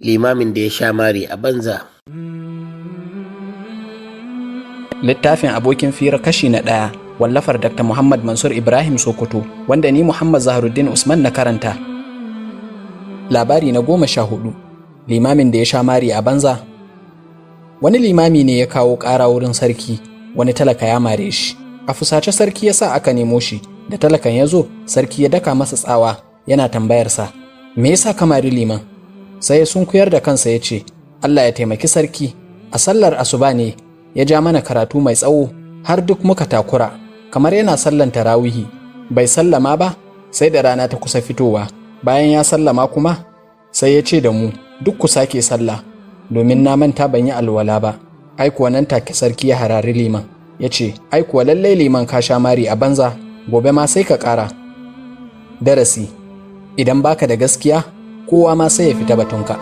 limamin da ya sha mari a banza. Littafin abokin fira kashi na 1 wallafar Dr. Muhammad Mansur Ibrahim Sokoto, wanda ni Muhammad Zaharuddin Usman na karanta. Labari na 14. Limamin da ya sha mari a banza. Wani limami ne ya kawo ƙara wurin sarki, wani talaka ya mare shi. A fusace sarki ya sa aka nemo shi, da talakan ya zo, sarki ya daka masa tsawa yana tambayarsa, me yasa ka mari liman? Sai ya sunkuyar da kansa ya ce, Allah ya taimaki sarki, a sallar asuba ne ya ja mana karatu mai tsawo har duk muka takura, kamar yana sallan tarawihi. Bai sallama ba sai da rana ta kusa fitowa. Bayan ya sallama kuma sai ya ce da mu duk ku sake sallah, domin na manta ban yi alwala ba. Ai kuwa nan take sarki ya harari liman ya ce, ai kuwa lallai liman ka sha mari a banza, gobe ma sai ka ƙara. Darasi: idan baka da gaskiya, kowa ma sai ya fita batunka.